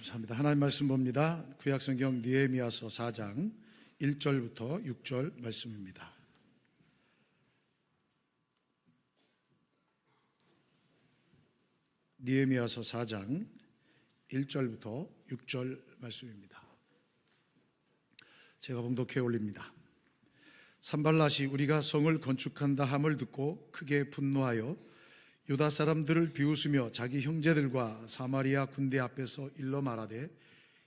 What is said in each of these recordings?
감사합니다. 하나님 말씀 봅니다. 구약성경 느헤미야서 4장 1절부터 6절 말씀입니다. 느헤미야서 4장 1절부터 6절 말씀입니다. 제가 봉독해 올립니다. 산발랏이 우리가 성을 건축한다 함을 듣고 크게 분노하여 유다 사람들을 비웃으며 자기 형제들과 사마리아 군대 앞에서 일러 말하되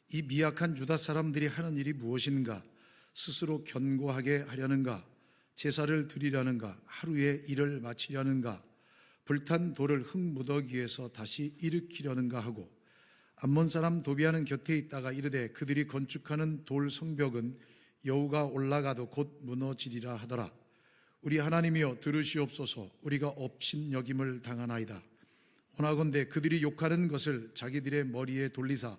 이 미약한 유다 사람들이 하는 일이 무엇인가? 스스로 견고하게 하려는가? 제사를 드리려는가? 하루에 일을 마치려는가? 불탄 돌을 흙무더기에서 다시 일으키려는가 하고 암몬 사람 도비아는 곁에 있다가 이르되 그들이 건축하는 돌 성벽은 여우가 올라가도 곧 무너지리라 하더라. 우리 하나님이여 들으시옵소서. 우리가 업신여김을 당하나이다. 원하건대 그들이 욕하는 것을 자기들의 머리에 돌리사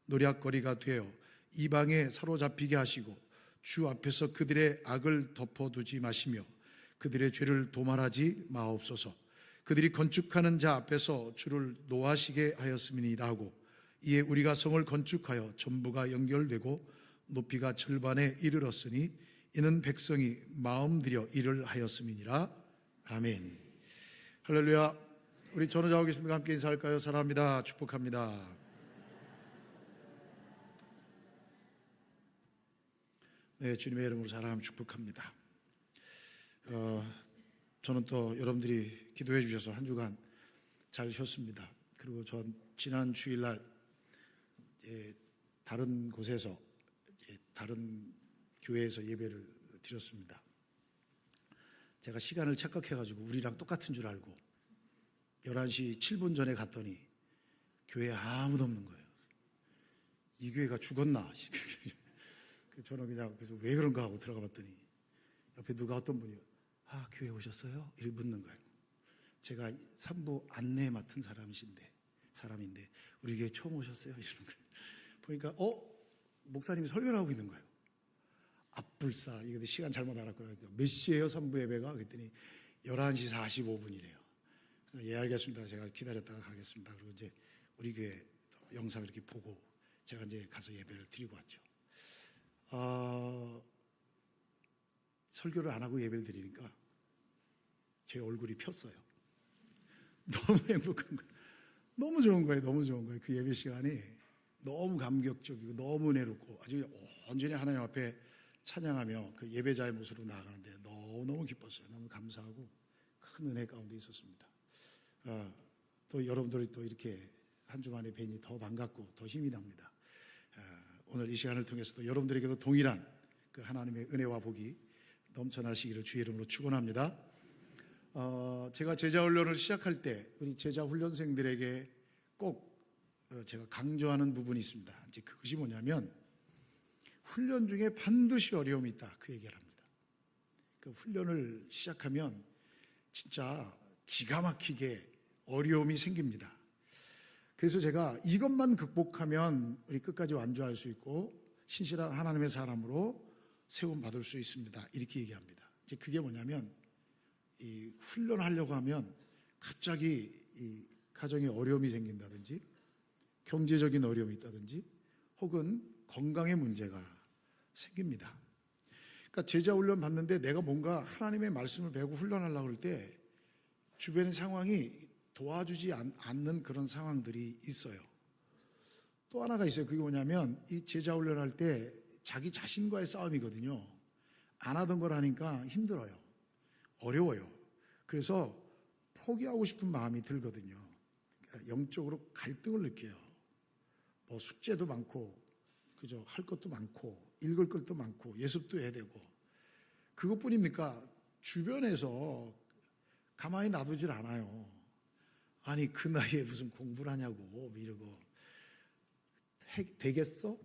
노략거리가 되어 이방에 사로잡히게 하시고 주 앞에서 그들의 악을 덮어두지 마시며 그들의 죄를 도말하지 마옵소서. 그들이 건축하는 자 앞에서 주를 노하시게 하였음이니이다 하고 이에 우리가 성을 건축하여 전부가 연결되고 높이가 절반에 이르렀으니 이는 백성이 마음 들여 일을 하였음이니라. 아멘. 할렐루야. 우리 전우자와 계십니까? 함께 인사할까요? 사랑합니다. 축복합니다. 네, 주님의 이름으로 사랑하며 축복합니다. 저는 또 여러분들이 기도해 주셔서 한 주간 잘 쉬었습니다. 그리고 전 지난 주일날 다른 곳에서 다른 교회에서 예배를 드렸습니다. 제가 시간을 착각해가지고 우리랑 똑같은 줄 알고 11시 7분 전에 갔더니 교회에 아무도 없는 거예요. 이 교회가 죽었나? 저는 그냥 그래서 왜 그런가 하고 들어가 봤더니 옆에 누가 어떤 분이 교회 오셨어요? 이렇게 묻는 거예요. 제가 3부 안내 맡은 사람인데 우리 교회 처음 오셨어요? 이러는 거예요. 보니까 목사님이 설교를 하고 있는 거예요. 앞불사, 이거 시간 잘못 알았구나. 몇 시에요? 3부 예배가? 그랬더니 11시 45분이래요. 그래서 예, 알겠습니다. 제가 기다렸다가 가겠습니다. 그리고 이제 우리 교회 영상 이렇게 보고 제가 이제 가서 예배를 드리고 왔죠. 설교를 안 하고 예배를 드리니까 제 얼굴이 폈어요. 너무 행복한 거예요. 너무 좋은 거예요. 너무 좋은 거예요. 그 예배 시간이 너무 감격적이고 너무 은혜롭고 아주 온전히 하나님 앞에 찬양하며 그 예배자의 모습으로 나아가는데 너무너무 기뻤어요. 너무 감사하고 큰 은혜 가운데 있었습니다. 또 여러분들이 또 이렇게 한 주만에 뵈니 더 반갑고 더 힘이 납니다. 오늘 이 시간을 통해서도 여러분들에게도 동일한 그 하나님의 은혜와 복이 넘쳐나시기를 주의 이름으로 축원합니다. 제가 제자 훈련을 시작할 때 우리 제자 훈련생들에게 꼭 제가 강조하는 부분이 있습니다. 이제 그것이 뭐냐면 훈련 중에 반드시 어려움이 있다. 그 얘기를 합니다. 그 훈련을 시작하면 진짜 기가 막히게 어려움이 생깁니다. 그래서 제가 이것만 극복하면 우리 끝까지 완주할 수 있고 신실한 하나님의 사람으로 세움 받을 수 있습니다. 이렇게 얘기합니다. 이제 그게 뭐냐면 이 훈련하려고 하면 갑자기 이 가정에 어려움이 생긴다든지 경제적인 어려움이 있다든지 혹은 건강의 문제가 생깁니다. 그러니까 제자 훈련 받는데 내가 뭔가 하나님의 말씀을 배우고 훈련하려고 할 때 주변의 상황이 도와주지 않는 그런 상황들이 있어요. 또 하나가 있어요. 그게 뭐냐면 이 제자 훈련할 때 자기 자신과의 싸움이거든요. 안 하던 걸 하니까 힘들어요. 어려워요. 그래서 포기하고 싶은 마음이 들거든요. 그러니까 영적으로 갈등을 느껴요. 뭐 숙제도 많고 그죠? 할 것도 많고 읽을 것도 많고 예습도 해야 되고 그것뿐입니까? 주변에서 가만히 놔두질 않아요. 아니 그 나이에 무슨 공부를 하냐고 이러고 되겠어?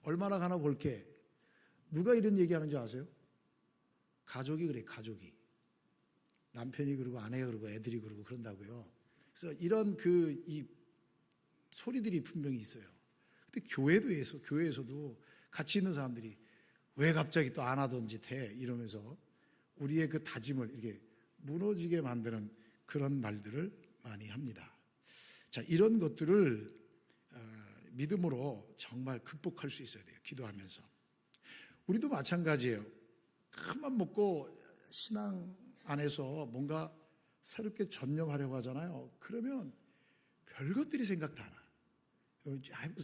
얼마나 가나 볼게. 누가 이런 얘기하는 줄 아세요? 가족이 그래. 가족이 남편이 그러고 아내가 그러고 애들이 그러고 그런다고요. 그래서 이런 이 소리들이 분명히 있어요. 근데 교회에서도 같이 있는 사람들이 왜 갑자기 또 안 하던 짓 해? 이러면서 우리의 그 다짐을 이렇게 무너지게 만드는 그런 말들을 많이 합니다. 자, 이런 것들을 믿음으로 정말 극복할 수 있어야 돼요. 기도하면서. 우리도 마찬가지예요. 큰맘 먹고 신앙 안에서 뭔가 새롭게 전념하려고 하잖아요. 그러면 별것들이 생각 다 나.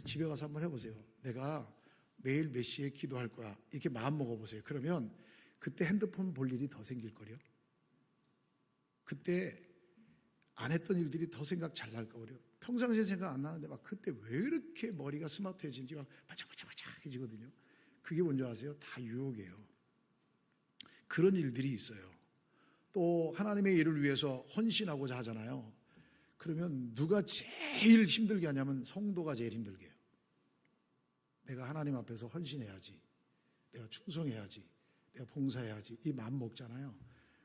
집에 가서 한번 해보세요. 내가 매일 몇 시에 기도할 거야. 이렇게 마음 먹어보세요. 그러면 그때 핸드폰 볼 일이 더 생길걸요. 그때 안 했던 일들이 더 생각 잘 날거든요. 평상시에 생각 안 나는데 막 그때 왜 이렇게 머리가 스마트해진지 막 바짝바짝해지거든요. 그게 뭔지 아세요? 다 유혹이에요. 그런 일들이 있어요. 또 하나님의 일을 위해서 헌신하고자 하잖아요. 그러면 누가 제일 힘들게 하냐면 성도가 제일 힘들게 해요. 내가 하나님 앞에서 헌신해야지. 내가 충성해야지. 내가 봉사해야지. 이 마음 먹잖아요.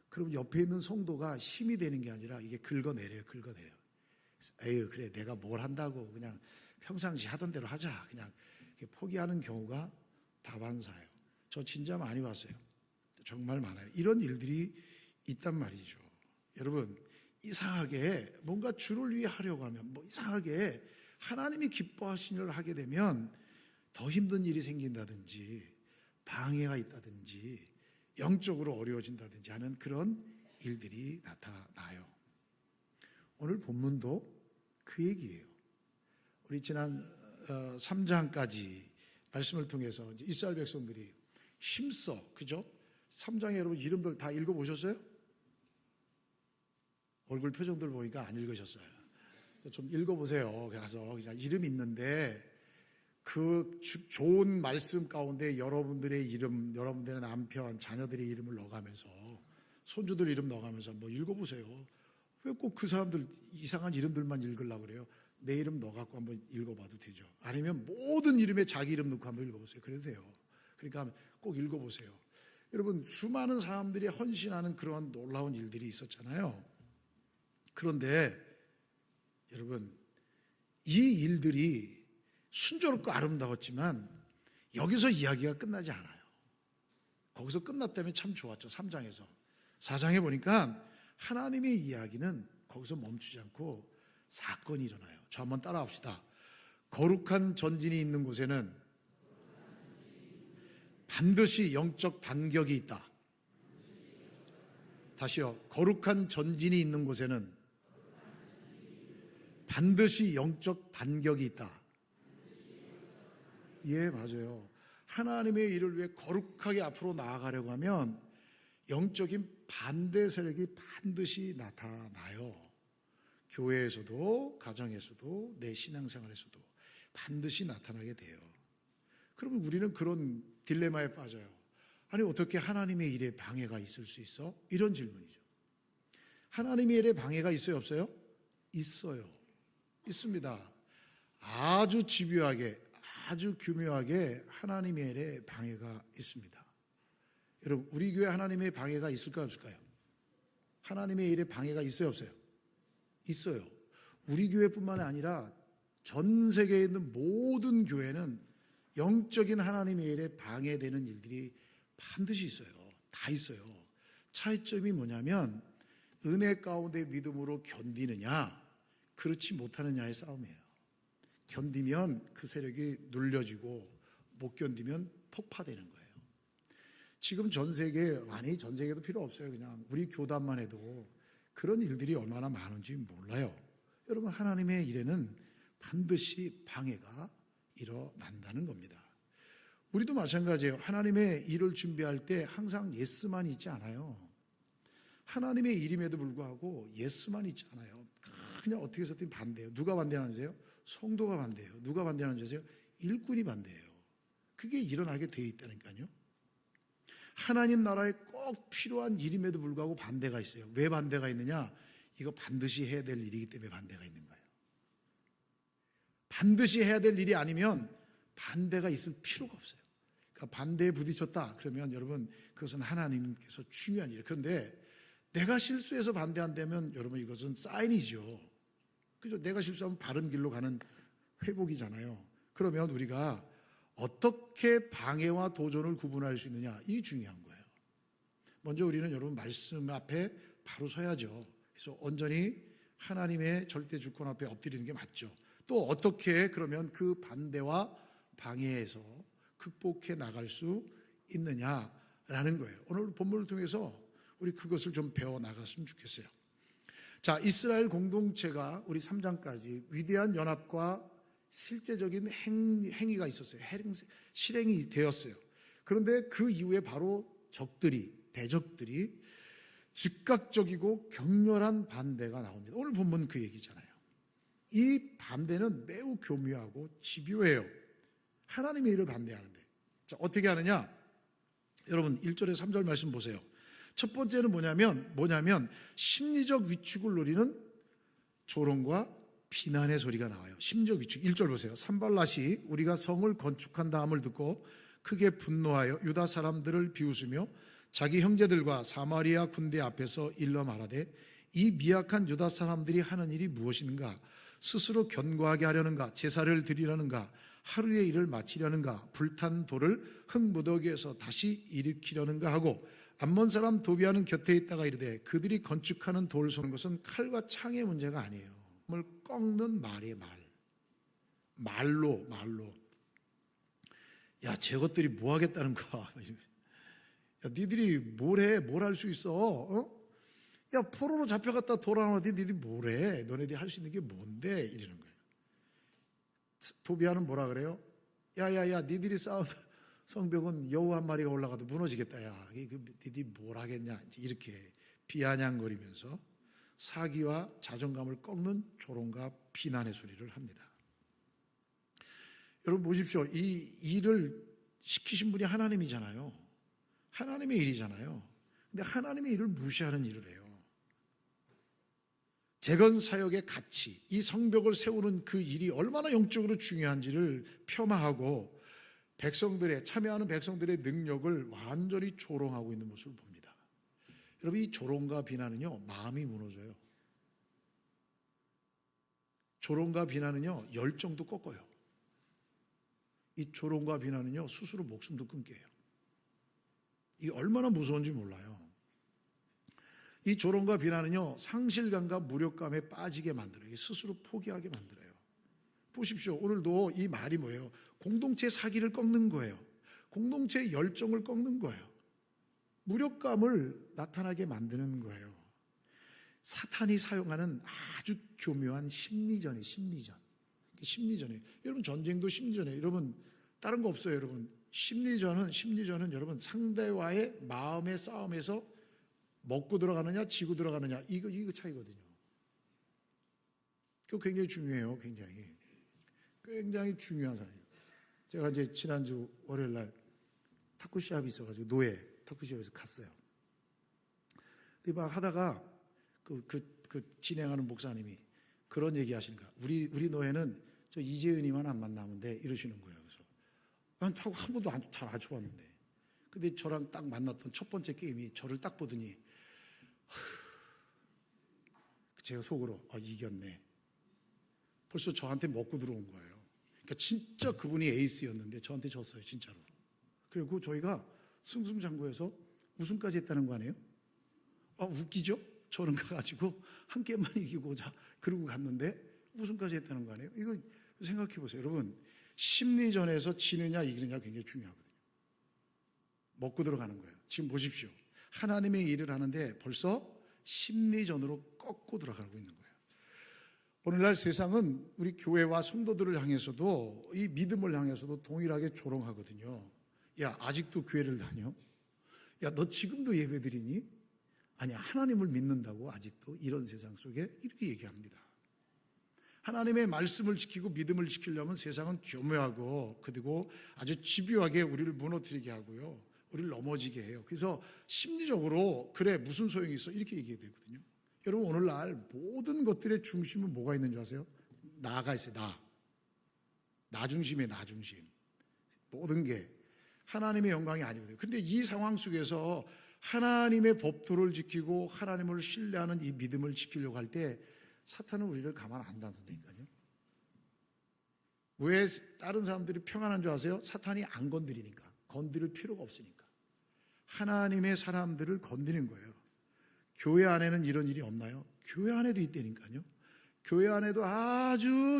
그럼 옆에 있는 성도가 힘이 되는 게 아니라 이게 긁어내려요. 에휴, 그래, 내가 뭘 한다고 그냥 평상시 하던 대로 하자. 그냥 포기하는 경우가 다반사예요. 저 진짜 많이 봤어요. 정말 많아요. 이런 일들이 있단 말이죠. 여러분, 이상하게 뭔가 주를 위해 하려고 하면 이상하게 하나님이 기뻐하신 일을 하게 되면 더 힘든 일이 생긴다든지 방해가 있다든지 영적으로 어려워진다든지 하는 그런 일들이 나타나요. 오늘 본문도 그 얘기예요. 우리 지난 3장까지 말씀을 통해서 이스라엘 백성들이 힘써, 그죠? 3장에 여러분 이름들 다 읽어보셨어요? 얼굴 표정들 보니까 안 읽으셨어요. 좀 읽어보세요. 가서 그냥 이름 있는데 그 좋은 말씀 가운데 여러분들의 이름, 여러분들의 남편, 자녀들의 이름을 넣어가면서 손주들 이름 넣어가면서 읽어보세요. 왜 꼭 그 사람들 이상한 이름들만 읽으려고 그래요? 내 이름 넣어갖고 한번 읽어봐도 되죠. 아니면 모든 이름에 자기 이름 넣고 한번 읽어보세요. 그래도 돼요. 그러니까 꼭 읽어보세요. 여러분, 수많은 사람들이 헌신하는 그러한 놀라운 일들이 있었잖아요. 그런데 여러분, 이 일들이 순조롭고 아름다웠지만 여기서 이야기가 끝나지 않아요. 거기서 끝났다면 참 좋았죠. 3장에서. 4장에 보니까 하나님의 이야기는 거기서 멈추지 않고 사건이 일어나요. 저 한번 따라합시다. 거룩한 전진이 있는 곳에는 반드시 영적 반격이 있다. 다시요. 거룩한 전진이 있는 곳에는 반드시 영적 반격이 있다. 예, 맞아요. 하나님의 일을 위해 거룩하게 앞으로 나아가려고 하면 영적인 반대 세력이 반드시 나타나요. 교회에서도, 가정에서도, 내 신앙생활에서도 반드시 나타나게 돼요. 그러면 우리는 그런 딜레마에 빠져요. 아니, 어떻게 하나님의 일에 방해가 있을 수 있어? 이런 질문이죠. 하나님의 일에 방해가 있어요, 없어요? 있어요. 있습니다. 아주 집요하게, 아주 교묘하게 하나님의 일에 방해가 있습니다. 여러분, 우리 교회 하나님의 방해가 있을까요, 없을까요? 하나님의 일에 방해가 있어요, 없어요? 있어요. 우리 교회뿐만 아니라 전 세계에 있는 모든 교회는 영적인 하나님의 일에 방해되는 일들이 반드시 있어요. 다 있어요. 차이점이 뭐냐면 은혜 가운데 믿음으로 견디느냐, 그렇지 못하느냐의 싸움이에요. 견디면 그 세력이 눌려지고 못 견디면 폭파되는 거예요. 지금 전 세계, 아니 전 세계도 필요 없어요. 그냥 우리 교단만 해도 그런 일들이 얼마나 많은지 몰라요. 여러분, 하나님의 일에는 반드시 방해가 일어난다는 겁니다. 우리도 마찬가지예요. 하나님의 일을 준비할 때 항상 예스만 있지 않아요. 하나님의 일임에도 불구하고 예스만 있지 않아요. 그냥 어떻게 해서든 반대해요. 누가 반대하는지요? 성도가 반대해요. 누가 반대하는지요? 일꾼이 반대해요. 그게 일어나게 되어 있다니까요. 하나님 나라에 꼭 필요한 일임에도 불구하고 반대가 있어요. 왜 반대가 있느냐? 이거 반드시 해야 될 일이기 때문에 반대가 있는 거예요. 반드시 해야 될 일이 아니면 반대가 있을 필요가 없어요. 그러니까 반대에 부딪혔다 그러면 여러분, 그것은 하나님께서 중요한 일이에요. 그런데 내가 실수해서 반대한다면 여러분, 이것은 사인이죠. 그죠? 내가 실수하면 바른 길로 가는 회복이잖아요. 그러면 우리가 어떻게 방해와 도전을 구분할 수 있느냐, 이게 중요한 거예요. 먼저 우리는 여러분 말씀 앞에 바로 서야죠. 그래서 온전히 하나님의 절대 주권 앞에 엎드리는 게 맞죠. 또 어떻게 그러면 그 반대와 방해에서 극복해 나갈 수 있느냐라는 거예요. 오늘 본문을 통해서 우리 그것을 좀 배워 나갔으면 좋겠어요. 자, 이스라엘 공동체가 우리 3장까지 위대한 연합과 실제적인 행위가 있었어요. 실행이 되었어요. 그런데 그 이후에 바로 대적들이 즉각적이고 격렬한 반대가 나옵니다. 오늘 본문 그 얘기잖아요. 이 반대는 매우 교묘하고 집요해요. 하나님의 일을 반대하는데. 자, 어떻게 하느냐? 여러분 1절에 3절 말씀 보세요. 첫 번째는 뭐냐면 심리적 위축을 노리는 조롱과 비난의 소리가 나와요. 심리적 위축. 1절 보세요. 산발랏이 우리가 성을 건축한다 함을 듣고 크게 분노하여 유다 사람들을 비웃으며 자기 형제들과 사마리아 군대 앞에서 일러 말하되 이 미약한 유다 사람들이 하는 일이 무엇인가? 스스로 견고하게 하려는가? 제사를 드리려는가? 하루의 일을 마치려는가? 불탄 돌을 흙무더기에서 다시 일으키려는가 하고 암몬 사람 도비아는 곁에 있다가 이르되 그들이 건축하는 돌 쏘는 것은 칼과 창의 문제가 아니에요. 뭘 꺾는 말의 말로 야, 저것들이 뭐 하겠다는 거야. 야, 니들이 뭘 할 수 있어? 어? 야, 포로로 잡혀갔다 돌아오는데 니들이 뭘 해? 너네들이 할 수 있는 게 뭔데? 이러는 거예요. 도비아는 뭐라 그래요? 야야야, 니들이 쌓은 성벽은 여우 한 마리가 올라가도 무너지겠다. 야, 니들이 뭘 하겠냐? 이렇게 비아냥거리면서 사기와 자존감을 꺾는 조롱과 비난의 소리를 합니다. 여러분 보십시오. 이 일을 시키신 분이 하나님이잖아요. 하나님의 일이잖아요. 근데 하나님의 일을 무시하는 일을 해요. 재건 사역의 가치, 이 성벽을 세우는 그 일이 얼마나 영적으로 중요한지를 폄하하고 참여하는 백성들의 능력을 완전히 조롱하고 있는 모습을 봅니다. 여러분 이 조롱과 비난은요, 마음이 무너져요. 조롱과 비난은요, 열정도 꺾어요. 이 조롱과 비난은요, 스스로 목숨도 끊게 해요. 이게 얼마나 무서운지 몰라요. 이 조롱과 비난은요, 상실감과 무력감에 빠지게 만들어요. 스스로 포기하게 만들어요. 보십시오. 오늘도 이 말이 뭐예요? 공동체 사기를 꺾는 거예요. 공동체의 열정을 꺾는 거예요. 무력감을 나타나게 만드는 거예요. 사탄이 사용하는 아주 교묘한 심리전이에요. 심리전이에요. 여러분 전쟁도 심리전이에요. 여러분 다른 거 없어요. 여러분 심리전은 여러분 상대와의 마음의 싸움에서 먹고 들어가느냐 지고 들어가느냐 이거 차이거든요. 그거 굉장히 중요해요. 굉장히 중요한 사안이에요. 제가 이제 지난주 월요일 날 탁구 시합이 있어가지고 노예 탁구 시합에서 갔어요. 근데 막 하다가 그 진행하는 목사님이 그런 얘기 하시는 거야. 우리 노예는 저 이재은이만 안 만나면 돼 이러시는 거예요. 그래서 난 탁구 한 번도 잘 안 쳐봤는데, 근데 저랑 딱 만났던 첫 번째 게임이 저를 딱 보더니 제가 속으로 이겼네. 벌써 저한테 먹고 들어온 거예요. 그러니까 진짜 그분이 에이스였는데 저한테 졌어요, 진짜로. 그리고 저희가 승승장구해서 우승까지 했다는 거 아니에요? 웃기죠? 저는 가가지고 한 게임만 이기고자 그러고 갔는데 우승까지 했다는 거 아니에요? 이거 생각해 보세요. 여러분 심리전에서 지느냐 이기느냐 굉장히 중요하거든요. 먹고 들어가는 거예요. 지금 보십시오. 하나님의 일을 하는데 벌써 심리전으로 꺾고 들어가고 있는 거예요. 오늘날 세상은 우리 교회와 성도들을 향해서도 이 믿음을 향해서도 동일하게 조롱하거든요. 야, 아직도 교회를 다녀? 야, 너 지금도 예배드리니? 아니, 하나님을 믿는다고 아직도 이런 세상 속에 이렇게 얘기합니다. 하나님의 말씀을 지키고 믿음을 지키려면 세상은 교묘하고 그리고 아주 집요하게 우리를 무너뜨리게 하고요, 우리를 넘어지게 해요. 그래서 심리적으로 그래 무슨 소용이 있어 이렇게 얘기해야 되거든요. 여러분 오늘날 모든 것들의 중심은 뭐가 있는 줄 아세요? 나가 있어요. 나 중심이에요. 나 중심. 모든 게 하나님의 영광이 아니거든요. 근데 이 상황 속에서 하나님의 법도를 지키고 하나님을 신뢰하는 이 믿음을 지키려고 할 때 사탄은 우리를 가만 안 놔둔다니까요. 왜 다른 사람들이 평안한 줄 아세요? 사탄이 안 건드리니까. 건드릴 필요가 없으니까. 하나님의 사람들을 건드리는 거예요. 교회 안에는 이런 일이 없나요? 교회 안에도 있다니까요. 교회 안에도 아주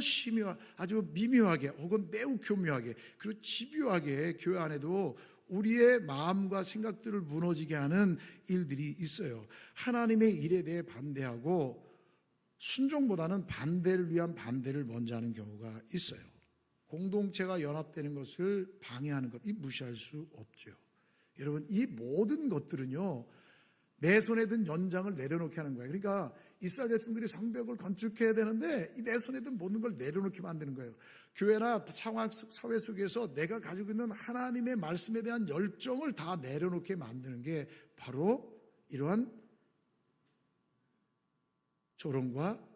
아주 미묘하게 혹은 매우 교묘하게 그리고 집요하게 교회 안에도 우리의 마음과 생각들을 무너지게 하는 일들이 있어요. 하나님의 일에 대해 반대하고 순종보다는 반대를 위한 반대를 먼저 하는 경우가 있어요. 공동체가 연합되는 것을 방해하는 것, 이 무시할 수 없죠. 여러분, 이 모든 것들은요, 내 손에 든 연장을 내려놓게 하는 거예요. 그러니까 이스라엘 백성들이 성벽을 건축해야 되는데 내 손에 든 모든 걸 내려놓게 만드는 거예요. 교회나 사회 속에서 내가 가지고 있는 하나님의 말씀에 대한 열정을 다 내려놓게 만드는 게 바로 이러한 조롱과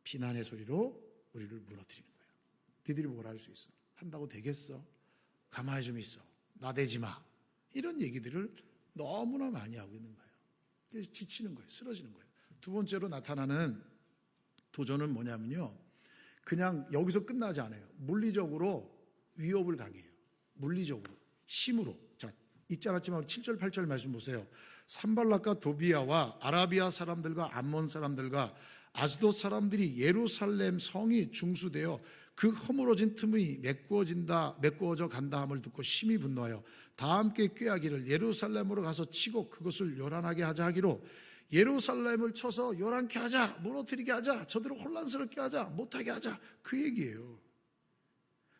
비난의 소리로 우리를 무너뜨리는 거예요. 니들이 뭘 할 수 있어? 한다고 되겠어? 가만히 좀 있어. 나대지 마. 이런 얘기들을 너무나 많이 하고 있는 거예요. 그래서 지치는 거예요. 쓰러지는 거예요. 두 번째로 나타나는 도전은 뭐냐면요, 그냥 여기서 끝나지 않아요. 물리적으로 위협을 강해요. 물리적으로, 힘으로. 자, 읽지 않았지만 7절 8절 말씀 보세요. 산발락과 도비아와 아라비아 사람들과 암몬 사람들과 아스돗 사람들이 예루살렘 성이 중수되어 그 허물어진 틈이 메꾸어져 간다 함을 듣고 심히 분노하여 다 함께 꾀하기를 예루살렘으로 가서 치고 그것을 요란하게 하자 하기로, 예루살렘을 쳐서 요란케 하자, 무너뜨리게 하자, 저들을 혼란스럽게 하자, 못하게 하자, 그 얘기예요.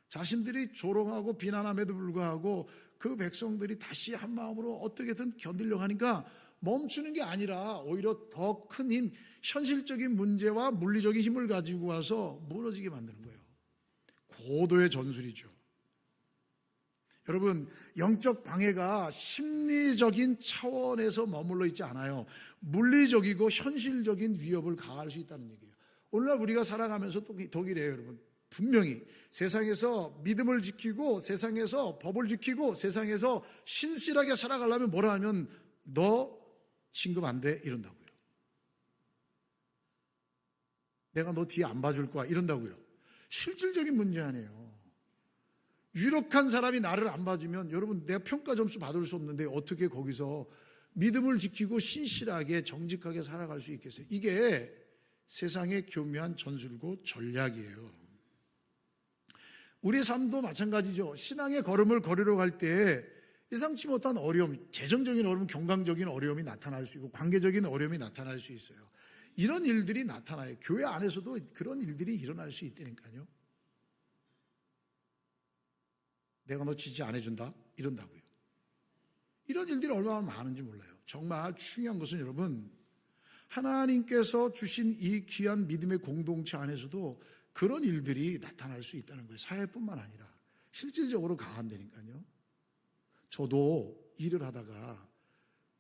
자신들이 조롱하고 비난함에도 불구하고 그 백성들이 다시 한 마음으로 어떻게든 견디려고 하니까 멈추는 게 아니라 오히려 더 큰 힘, 현실적인 문제와 물리적인 힘을 가지고 와서 무너지게 만드는 거예요. 고도의 전술이죠. 여러분, 영적 방해가 심리적인 차원에서 머물러 있지 않아요. 물리적이고 현실적인 위협을 가할 수 있다는 얘기예요. 오늘날 우리가 살아가면서 또 그래요, 여러분. 분명히 세상에서 믿음을 지키고 세상에서 법을 지키고 세상에서 신실하게 살아가려면 뭐라 하면 너 진급 안 돼 이런다고요. 내가 너 뒤에 안 봐줄 거야 이런다고요. 실질적인 문제 아니에요. 유력한 사람이 나를 안 봐주면 여러분, 내가 평가 점수 받을 수 없는데 어떻게 거기서 믿음을 지키고 신실하게 정직하게 살아갈 수 있겠어요? 이게 세상의 교묘한 전술고 전략이에요. 우리의 삶도 마찬가지죠. 신앙의 걸음을 걸으러 갈 때 예상치 못한 어려움, 재정적인 어려움, 경강적인 어려움이 나타날 수 있고 관계적인 어려움이 나타날 수 있어요. 이런 일들이 나타나요. 교회 안에서도 그런 일들이 일어날 수 있다니까요. 내가 너 지지 안 해준다? 이런다고요. 이런 일들이 얼마나 많은지 몰라요. 정말 중요한 것은 여러분, 하나님께서 주신 이 귀한 믿음의 공동체 안에서도 그런 일들이 나타날 수 있다는 거예요. 사회뿐만 아니라 실질적으로 가한다니까요. 저도 일을 하다가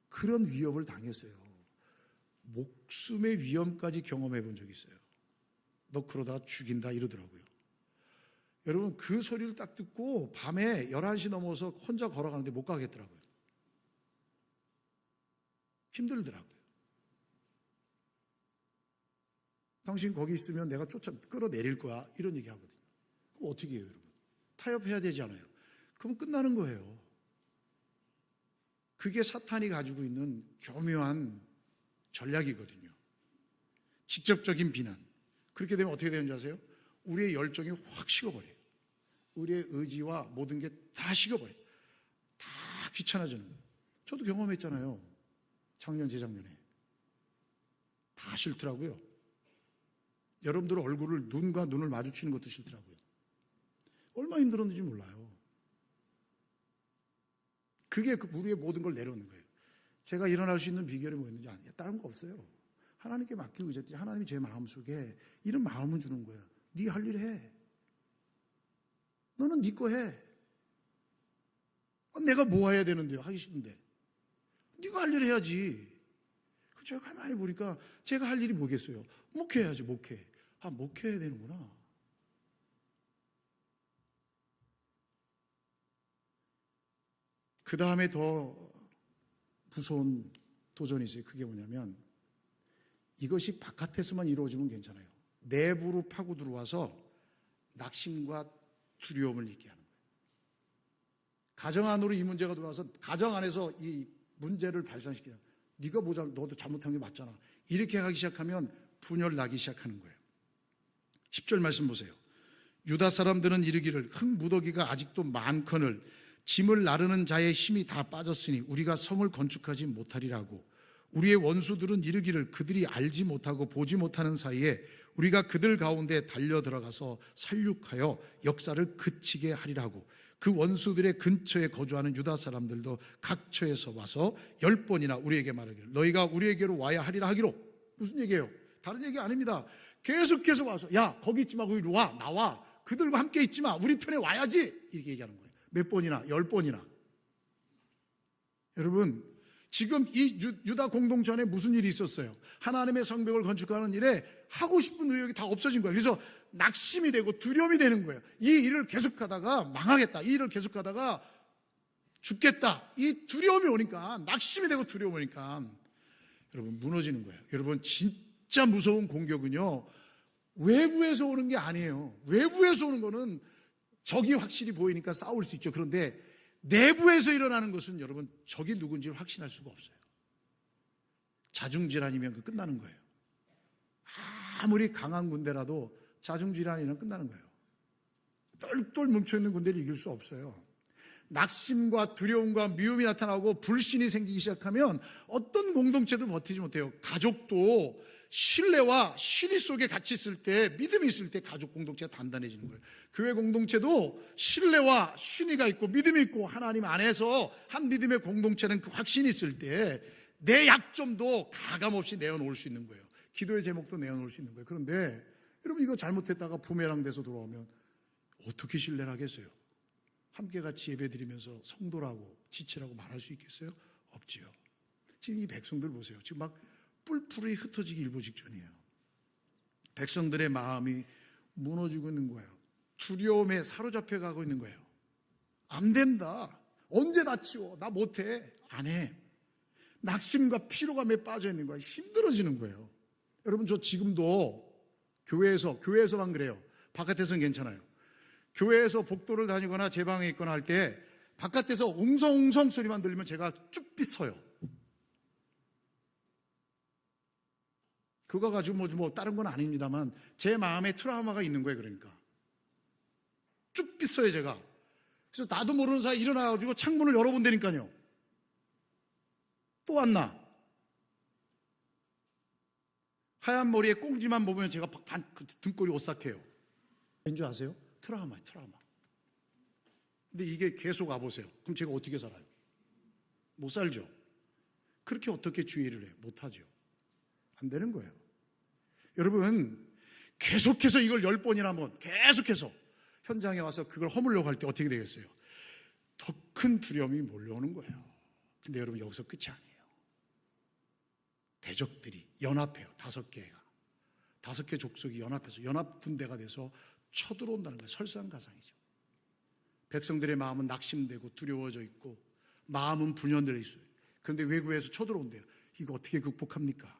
그런 위협을 당했어요. 목숨의 위험까지 경험해 본 적이 있어요. 너 그러다 죽인다 이러더라고요. 여러분, 그 소리를 딱 듣고 밤에 11시 넘어서 혼자 걸어가는데 못 가겠더라고요. 힘들더라고요. 당신 거기 있으면 내가 끌어내릴 거야 이런 얘기 하거든요. 그럼 어떻게 해요, 여러분? 타협해야 되잖아요. 그럼 끝나는 거예요. 그게 사탄이 가지고 있는 교묘한 전략이거든요. 직접적인 비난. 그렇게 되면 어떻게 되는지 아세요? 우리의 열정이 확 식어버려요. 우리의 의지와 모든 게 다 식어버려요. 다 귀찮아지는 거예요. 저도 경험했잖아요. 작년, 재작년에. 다 싫더라고요. 여러분들 얼굴을, 눈과 눈을 마주치는 것도 싫더라고요. 얼마나 힘들었는지 몰라요. 그게 우리의 모든 걸 내려놓는 거예요. 제가 일어날 수 있는 비결이 뭐였는지 아니에요. 다른 거 없어요. 하나님께 맡기고 의지했더니 하나님이 제 마음속에 이런 마음을 주는 거예요. 네 할 일 해. 너는 네 거 해. 내가 뭐 해야 되는데요? 하기 싫은데. 네가 할 일 해야지. 제가 가만히 보니까 제가 할 일이 뭐겠어요? 목회해야지, 목회. 목회해야 되는구나. 그 다음에 더 무서운 도전이 있어요. 그게 뭐냐면 이것이 바깥에서만 이루어지면 괜찮아요. 내부로 파고 들어와서 낙심과 두려움을 잊게 하는 거예요. 가정 안으로 이 문제가 들어와서 가정 안에서 이 문제를 발산시키는, 네가 너도 잘못한 게 맞잖아. 이렇게 하기 시작하면 분열 나기 시작하는 거예요. 10절 말씀 보세요. 유다 사람들은 이르기를 흙무더기가 아직도 많거늘 짐을 나르는 자의 힘이 다 빠졌으니 우리가 성을 건축하지 못하리라고. 우리의 원수들은 이르기를 그들이 알지 못하고 보지 못하는 사이에 우리가 그들 가운데 달려 들어가서 살육하여 역사를 그치게 하리라고. 그 원수들의 근처에 거주하는 유다 사람들도 각처에서 와서 10번이나 우리에게 말하기를 너희가 우리에게로 와야 하리라 하기로. 무슨 얘기예요? 다른 얘기 아닙니다. 계속해서 와서 야 거기 있지 마, 거기로 와, 나와, 그들과 함께 있지 마, 우리 편에 와야지, 이렇게 얘기하는 거예요. 몇 번이나? 10번이나. 여러분, 지금 이 유다 공동체 안에 무슨 일이 있었어요? 하나님의 성벽을 건축하는 일에 하고 싶은 의욕이 다 없어진 거예요. 그래서 낙심이 되고 두려움이 되는 거예요. 이 일을 계속하다가 망하겠다, 이 일을 계속하다가 죽겠다, 이 두려움이 오니까, 낙심이 되고 두려움이 오니까 여러분 무너지는 거예요. 여러분, 진짜 무서운 공격은요 외부에서 오는 게 아니에요. 외부에서 오는 거는 적이 확실히 보이니까 싸울 수 있죠. 그런데 내부에서 일어나는 것은 여러분 적이 누군지를 확신할 수가 없어요. 자중질환이면 끝나는 거예요. 아무리 강한 군대라도 자중질환이면 끝나는 거예요. 똘똘 뭉쳐있는 군대를 이길 수 없어요. 낙심과 두려움과 미움이 나타나고 불신이 생기기 시작하면 어떤 공동체도 버티지 못해요. 가족도 신뢰와 신의 속에 같이 있을 때, 믿음이 있을 때 가족 공동체가 단단해지는 거예요. 교회 공동체도 신뢰와 신의가 있고 믿음이 있고 하나님 안에서 한 믿음의 공동체는 그 확신이 있을 때 내 약점도 가감없이 내어놓을 수 있는 거예요. 기도의 제목도 내어놓을 수 있는 거예요. 그런데 여러분, 이거 잘못했다가 부메랑 돼서 돌아오면 어떻게 신뢰를 하겠어요? 함께 같이 예배드리면서 성도라고 지체라고 말할 수 있겠어요? 없지요. 지금 이 백성들 보세요. 지금 막 뿔뿔이 흩어지기 일보 직전이에요. 백성들의 마음이 무너지고 있는 거예요. 두려움에 사로잡혀 가고 있는 거예요. 안 된다. 언제 다 치워? 나 못해. 안 해. 낙심과 피로감에 빠져 있는 거예요. 힘들어지는 거예요. 여러분, 저 지금도 교회에서만 그래요. 바깥에서는 괜찮아요. 교회에서 복도를 다니거나 제 방에 있거나 할 때 바깥에서 웅성웅성 소리만 들리면 제가 쭈삣 서요. 그거 가지고 뭐 다른 건 아닙니다만 제 마음에 트라우마가 있는 거예요. 그러니까 쭈삣 서요 제가. 그래서 나도 모르는 사이에 일어나가지고 창문을 열어본다니까요. 또 안 나. 하얀 머리에 꽁지만 보면 제가 등골이 오싹해요. 왠지 아세요? 트라우마예요, 트라우마. 근데 이게 계속 와보세요. 그럼 제가 어떻게 살아요? 못 살죠. 그렇게 어떻게 주의를 해요? 못하죠. 안 되는 거예요. 여러분, 계속해서 이걸 10번이나 한번 계속해서 현장에 와서 그걸 허물려고 할 때 어떻게 되겠어요? 더 큰 두려움이 몰려오는 거예요. 근데 여러분, 여기서 끝이 아니에요. 대적들이 연합해요. 5개가. 5개 족속이 연합해서 연합군대가 돼서 쳐들어온다는 거예요. 설상가상이죠. 백성들의 마음은 낙심되고 두려워져 있고 마음은 분열되어 있어요. 그런데 외부에서 쳐들어온대요. 이거 어떻게 극복합니까?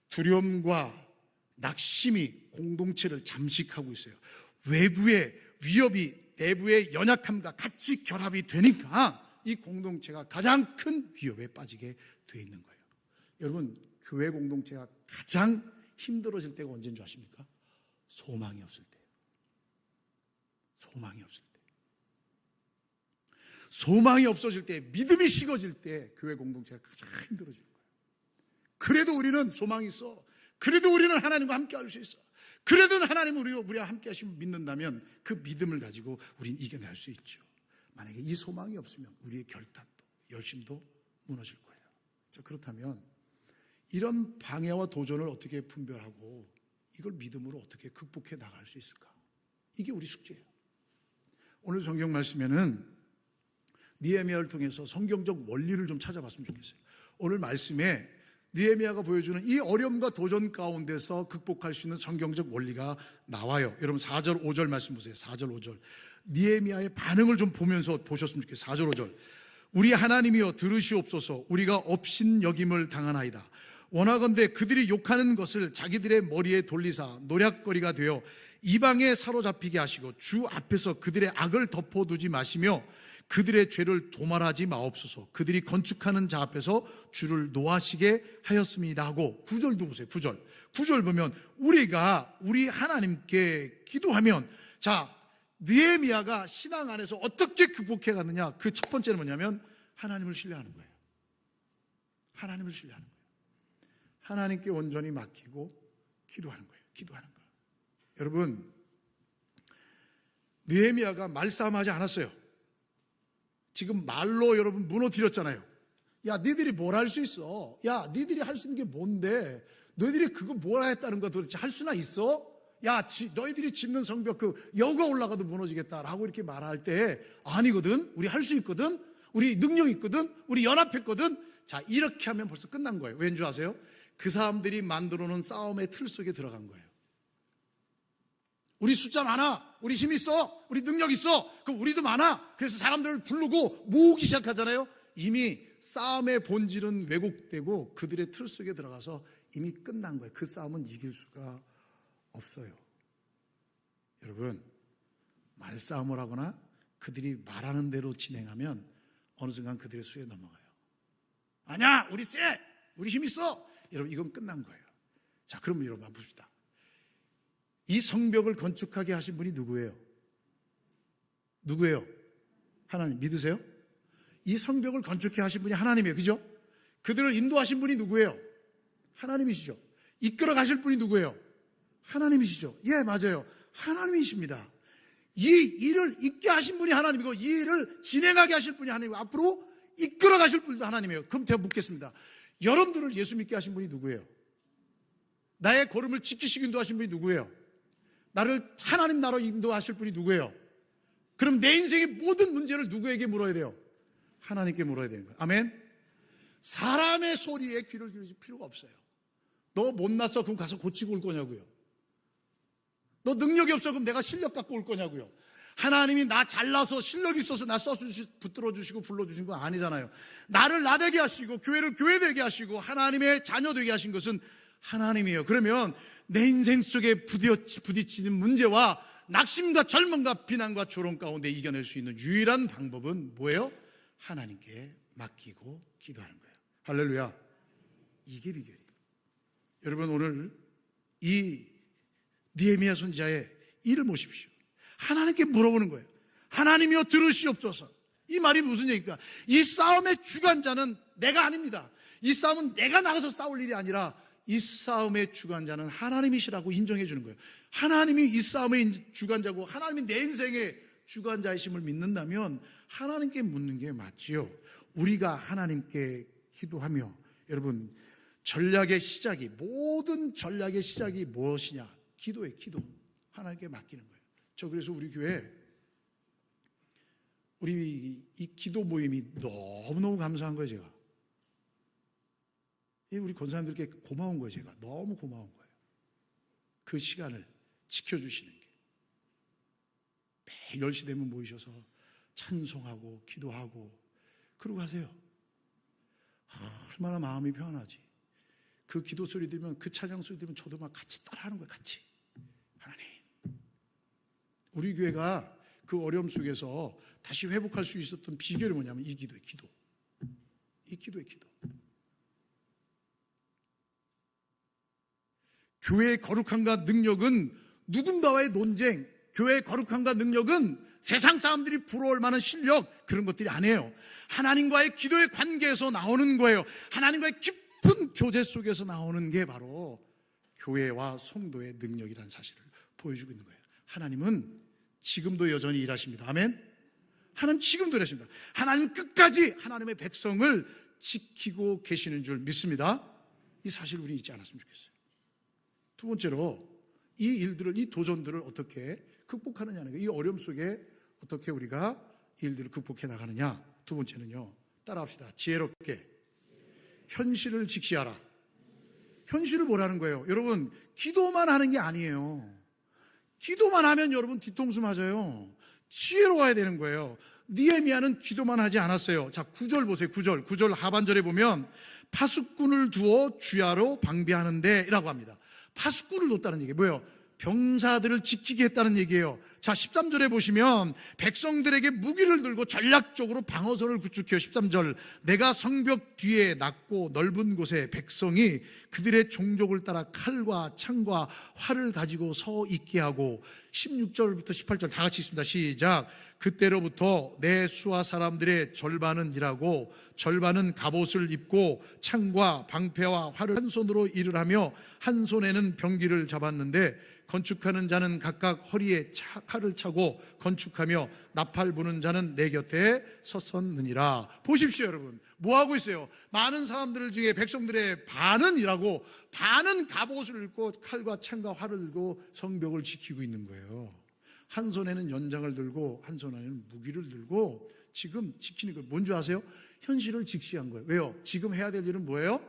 두려움과 낙심이 공동체를 잠식하고 있어요. 외부의 위협이 내부의 연약함과 같이 결합이 되니까 이 공동체가 가장 큰 위협에 빠지게 돼 있는 거예요. 여러분, 교회 공동체가 가장 힘들어질 때가 언제인 줄 아십니까? 소망이 없을 때예요. 소망이 없을 때. 소망이 없어질 때, 믿음이 식어질 때 교회 공동체가 가장 힘들어지는 거예요. 그래도 우리는 소망이 있어. 그래도 우리는 하나님과 함께 할 수 있어. 그래도 하나님은 우리와 함께 하시면 믿는다면 그 믿음을 가지고 우리는 이겨낼 수 있죠. 만약에 이 소망이 없으면 우리의 결단도 열심도 무너질 거예요. 자, 그렇다면 이런 방해와 도전을 어떻게 분별하고 이걸 믿음으로 어떻게 극복해 나갈 수 있을까? 이게 우리 숙제예요. 오늘 성경 말씀에는 느헤미야를 통해서 성경적 원리를 좀 찾아봤으면 좋겠어요. 오늘 말씀에 느헤미야가 보여주는 이 어려움과 도전 가운데서 극복할 수 있는 성경적 원리가 나와요. 여러분 4절 5절 말씀 보세요. 4절 5절 느헤미야의 반응을 좀 보면서 보셨으면 좋겠어요. 4절 5절 우리 하나님이여 들으시옵소서. 우리가 업신여김을 당하나이다. 원하건대 그들이 욕하는 것을 자기들의 머리에 돌리사 노략거리가 되어 이방에 사로잡히게 하시고 주 앞에서 그들의 악을 덮어두지 마시며 그들의 죄를 도말하지 마옵소서. 그들이 건축하는 자 앞에서 주를 노하시게 하였습니다 하고 9절도 보세요. 9절 보면 우리가 우리 하나님께 기도하면, 자, 느헤미야가 신앙 안에서 어떻게 극복해 갔느냐? 그 첫 번째는 뭐냐면 하나님을 신뢰하는 거예요. 하나님을 신뢰하는 거예요. 하나님께 온전히 맡기고 기도하는 거예요. 기도하는 거예요. 여러분, 느헤미야가 말싸움하지 않았어요. 지금 말로 여러분 무너뜨렸잖아요. 야, 너희들이 뭘 할 수 있어? 야, 너희들이 할 수 있는 게 뭔데? 너희들이 그거 뭐라 했다는 거 도대체 할 수나 있어? 야, 너희들이 짓는 성벽 그 여가 올라가도 무너지겠다라고 이렇게 말할 때, 아니거든, 우리 할 수 있거든, 우리 능력 있거든, 우리 연합했거든. 자, 이렇게 하면 벌써 끝난 거예요. 왠 줄 아세요? 그 사람들이 만들어 놓은 싸움의 틀 속에 들어간 거예요. 우리 숫자 많아, 우리 힘 있어, 우리 능력 있어, 그 우리도 많아. 그래서 사람들을 부르고 모으기 시작하잖아요. 이미 싸움의 본질은 왜곡되고 그들의 틀 속에 들어가서 이미 끝난 거예요. 그 싸움은 이길 수가 없어요. 여러분, 말싸움을 하거나 그들이 말하는 대로 진행하면 어느 순간 그들의 수에 넘어가요. 아니야, 우리 쎄, 우리 힘 있어. 여러분, 이건 끝난 거예요. 자, 그럼 여러분 한번 봅시다. 이 성벽을 건축하게 하신 분이 누구예요? 누구예요? 하나님. 믿으세요? 이 성벽을 건축해 하신 분이 하나님이에요. 그죠? 그들을 인도하신 분이 누구예요? 하나님이시죠. 이끌어 가실 분이 누구예요? 하나님이시죠. 예, 맞아요. 하나님이십니다. 이 일을 있게 하신 분이 하나님이고, 이 일을 진행하게 하실 분이 하나님이고, 앞으로 이끌어 가실 분도 하나님이에요. 그럼 제가 묻겠습니다. 여러분들을 예수 믿게 하신 분이 누구예요? 나의 걸음을 지키시기 인도하신 분이 누구예요? 나를 하나님 나라로 인도하실 분이 누구예요? 그럼 내 인생의 모든 문제를 누구에게 물어야 돼요? 하나님께 물어야 되는 거예요. 아멘? 사람의 소리에 귀를 기울일 필요가 없어요. 너 못났어? 그럼 가서 고치고 올 거냐고요? 너 능력이 없어? 그럼 내가 실력 갖고 올 거냐고요? 하나님이 나 잘나서 실력 있어서 나 붙들어 주시고 불러주신 건 아니잖아요. 나를 나되게 하시고 교회를 교회되게 하시고 하나님의 자녀 되게 하신 것은 하나님이에요. 그러면 내 인생 속에 부딪히는 문제와 낙심과 절망과 비난과 조롱 가운데 이겨낼 수 있는 유일한 방법은 뭐예요? 하나님께 맡기고 기도하는 거예요. 할렐루야. 이게 비결이에요. 여러분, 오늘 이 느헤미야 선지자의 일을 보십시오. 하나님께 물어보는 거예요. 하나님이여 들으시옵소서. 이 말이 무슨 얘기입니까? 이 싸움의 주관자는 내가 아닙니다. 이 싸움은 내가 나가서 싸울 일이 아니라 이 싸움의 주관자는 하나님이시라고 인정해 주는 거예요. 하나님이 이 싸움의 주관자고 하나님이 내 인생의 주관자이심을 믿는다면 하나님께 묻는 게 맞지요. 우리가 하나님께 기도하며, 여러분, 전략의 시작이, 모든 전략의 시작이 무엇이냐? 기도예요. 기도. 하나님께 맡기는 거예요. 저 그래서 우리 교회, 우리 이 기도 모임이 너무너무 감사한 거예요. 제가 우리 권사님들께 고마운 거예요. 제가 너무 고마운 거예요. 그 시간을 지켜주시는 게. 매일 10시 되면 모이셔서 찬송하고 기도하고 그러고 하세요. 얼마나 마음이 편하지. 그 기도 소리 들으면, 그 찬양 소리 들으면 저도 막 같이 따라하는 거예요. 같이. 하나님, 우리 교회가 그 어려움 속에서 다시 회복할 수 있었던 비결이 뭐냐면 이 기도예요. 기도. 이 기도예요. 기도. 교회의 거룩함과 능력은 누군가와의 논쟁, 교회의 거룩함과 능력은 세상 사람들이 부러울 만한 실력, 그런 것들이 아니에요. 하나님과의 기도의 관계에서 나오는 거예요. 하나님과의 깊은 교제 속에서 나오는 게 바로 교회와 성도의 능력이라는 사실을 보여주고 있는 거예요. 하나님은 지금도 여전히 일하십니다. 아멘? 하나님 지금도 일하십니다. 하나님 끝까지 하나님의 백성을 지키고 계시는 줄 믿습니다. 이 사실을 우리 잊지 않았으면 좋겠어요. 두 번째로 이 일들을, 이 도전들을 어떻게 극복하느냐는 거예요. 이 어려움 속에 어떻게 우리가 이 일들을 극복해 나가느냐. 두 번째는요, 따라합시다. 지혜롭게 현실을 직시하라. 현실을 뭐라는 거예요? 여러분, 기도만 하는 게 아니에요. 기도만 하면 여러분 뒤통수 맞아요. 지혜로워야 되는 거예요. 느헤미야는 기도만 하지 않았어요. 자, 9절 보세요. 9절 하반절에 보면 파수꾼을 두어 주야로 방비하는데 라고 합니다. 파수꾼을 뒀다는 얘기 뭐예요? 병사들을 지키게 했다는 얘기예요. 자, 13절에 보시면 백성들에게 무기를 들고 전략적으로 방어선을 구축해요. 13절, 내가 성벽 뒤에 낮고 넓은 곳에 백성이 그들의 종족을 따라 칼과 창과 활을 가지고 서 있게 하고, 16절부터 18절 다 같이 있습니다. 시작. 그때로부터 내 수하 사람들의 절반은 일하고 절반은 갑옷을 입고 창과 방패와 활을 한 손으로 일을 하며 한 손에는 병기를 잡았는데, 건축하는 자는 각각 허리에 칼을 차고 건축하며 나팔 부는 자는 내 곁에 섰었느니라. 보십시오, 여러분. 뭐 하고 있어요? 많은 사람들 중에 백성들의 반은 일하고 반은 갑옷을 입고 칼과 창과 활을 들고 성벽을 지키고 있는 거예요. 한 손에는 연장을 들고 한 손에는 무기를 들고 지금 지키는 거예요. 뭔지 아세요? 현실을 직시한 거예요. 왜요? 지금 해야 될 일은 뭐예요?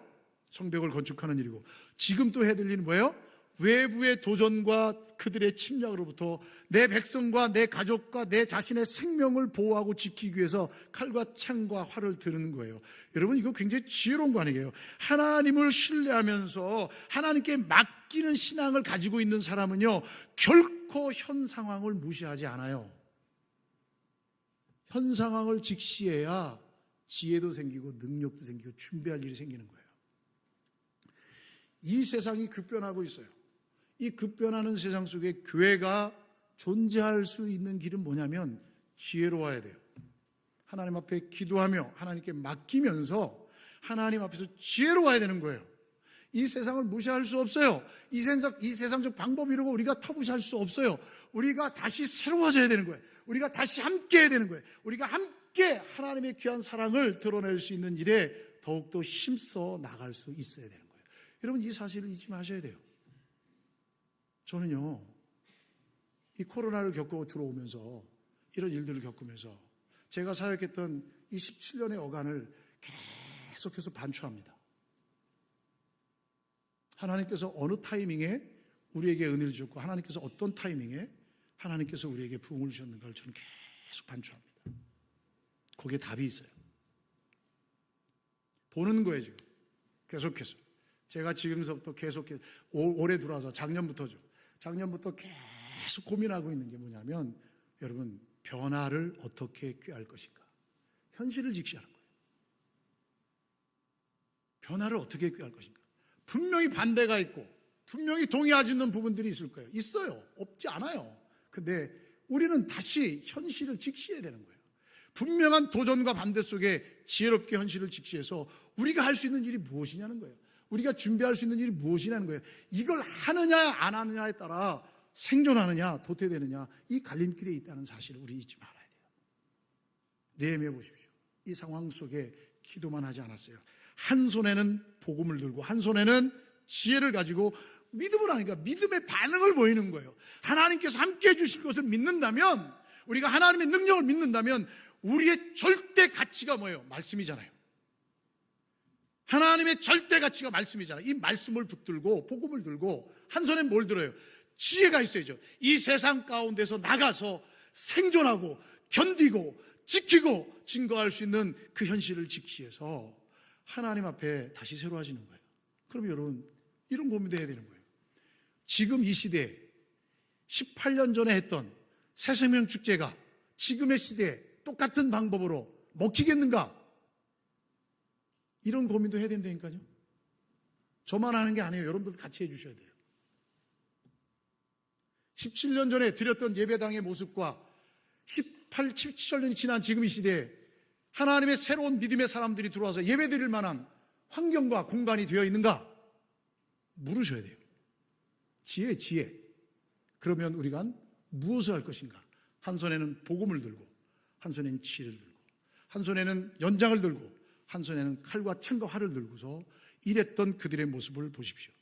성벽을 건축하는 일이고, 지금 또 해야 될 일은 뭐예요? 외부의 도전과 그들의 침략으로부터 내 백성과 내 가족과 내 자신의 생명을 보호하고 지키기 위해서 칼과 창과 활을 드는 거예요. 여러분, 이거 굉장히 지혜로운 거 아니에요? 하나님을 신뢰하면서 하나님께 맡기는 신앙을 가지고 있는 사람은요, 결코 현 상황을 무시하지 않아요. 현 상황을 직시해야 지혜도 생기고 능력도 생기고 준비할 일이 생기는 거예요. 이 세상이 급변하고 있어요. 이 급변하는 세상 속에 교회가 존재할 수 있는 길은 뭐냐면 지혜로워야 돼요. 하나님 앞에 기도하며 하나님께 맡기면서 하나님 앞에서 지혜로워야 되는 거예요. 이 세상을 무시할 수 없어요. 이 세상적 방법 이러고 우리가 터부시할 수 없어요. 우리가 다시 새로워져야 되는 거예요. 우리가 다시 함께 해야 되는 거예요. 우리가 함께 하나님의 귀한 사랑을 드러낼 수 있는 일에 더욱더 힘써 나갈 수 있어야 되는 거예요. 여러분, 이 사실을 잊지 마셔야 돼요. 저는요, 이 코로나를 겪고 들어오면서 이런 일들을 겪으면서 제가 사역했던 이 17년의 어간을 계속해서 반추합니다. 하나님께서 어느 타이밍에 우리에게 은혜를 주셨고 하나님께서 어떤 타이밍에 하나님께서 우리에게 부흥을 주셨는가를 저는 계속 반추합니다. 거기에 답이 있어요. 보는 거예요. 지금 계속해서 제가 지금서부터 계속해서 올해 들어와서 작년부터 계속 고민하고 있는 게 뭐냐면, 여러분, 변화를 어떻게 꾀할 것인가, 현실을 직시하는 거예요. 변화를 어떻게 꾀할 것인가. 분명히 반대가 있고 분명히 동의하지 않는 부분들이 있을 거예요. 있어요. 없지 않아요. 근데 우리는 다시 현실을 직시해야 되는 거예요. 분명한 도전과 반대 속에 지혜롭게 현실을 직시해서 우리가 할 수 있는 일이 무엇이냐는 거예요. 우리가 준비할 수 있는 일이 무엇이냐는 거예요. 이걸 하느냐 안 하느냐에 따라 생존하느냐 도태되느냐, 이 갈림길에 있다는 사실을 우리 잊지 말아야 돼요. 내음해 보십시오. 이 상황 속에 기도만 하지 않았어요. 한 손에는 복음을 들고 한 손에는 지혜를 가지고 믿음을 하니까 믿음의 반응을 보이는 거예요. 하나님께서 함께 해주실 것을 믿는다면, 우리가 하나님의 능력을 믿는다면 우리의 절대 가치가 뭐예요? 말씀이잖아요. 하나님의 절대 가치가 말씀이잖아요. 이 말씀을 붙들고 복음을 들고 한 손에 뭘 들어요? 지혜가 있어야죠. 이 세상 가운데서 나가서 생존하고 견디고 지키고 증거할 수 있는 그 현실을 직시해서 하나님 앞에 다시 새로워지는 거예요. 그럼 여러분, 이런 고민도 해야 되는 거예요. 지금 이 시대에 18년 전에 했던 새생명 축제가 지금의 시대에 똑같은 방법으로 먹히겠는가? 이런 고민도 해야 된다니까요. 저만 하는 게 아니에요. 여러분들도 같이 해주셔야 돼요. 17년 전에 드렸던 예배당의 모습과 17년이 지난 지금 이 시대에 하나님의 새로운 믿음의 사람들이 들어와서 예배 드릴 만한 환경과 공간이 되어 있는가? 물으셔야 돼요. 지혜. 그러면 우리가 무엇을 할 것인가? 한 손에는 복음을 들고 한 손에는 지혜를 들고 한 손에는 연장을 들고 한 손에는 칼과 창과 활을 들고서 일했던 그들의 모습을 보십시오.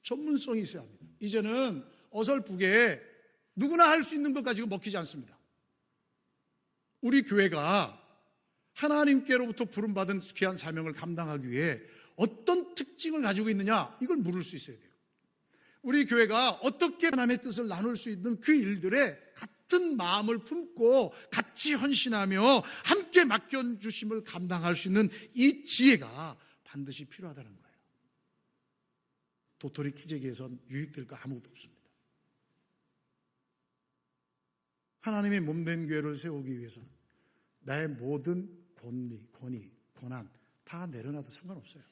전문성이 있어야 합니다. 이제는 어설프게 누구나 할 수 있는 것 가지고 먹히지 않습니다. 우리 교회가 하나님께로부터 부름받은 귀한 사명을 감당하기 위해 어떤 특징을 가지고 있느냐, 이걸 물을 수 있어야 돼요. 우리 교회가 어떻게 하나님의 뜻을 나눌 수 있는 그 일들에 같은 마음을 품고 같이 헌신하며 함께 맡겨주심을 감당할 수 있는 이 지혜가 반드시 필요하다는 거예요. 도토리 키재기에선 유익될 거 아무것도 없습니다. 하나님의 몸된 교회를 세우기 위해서는 나의 모든 권리, 권위, 권한 다 내려놔도 상관없어요.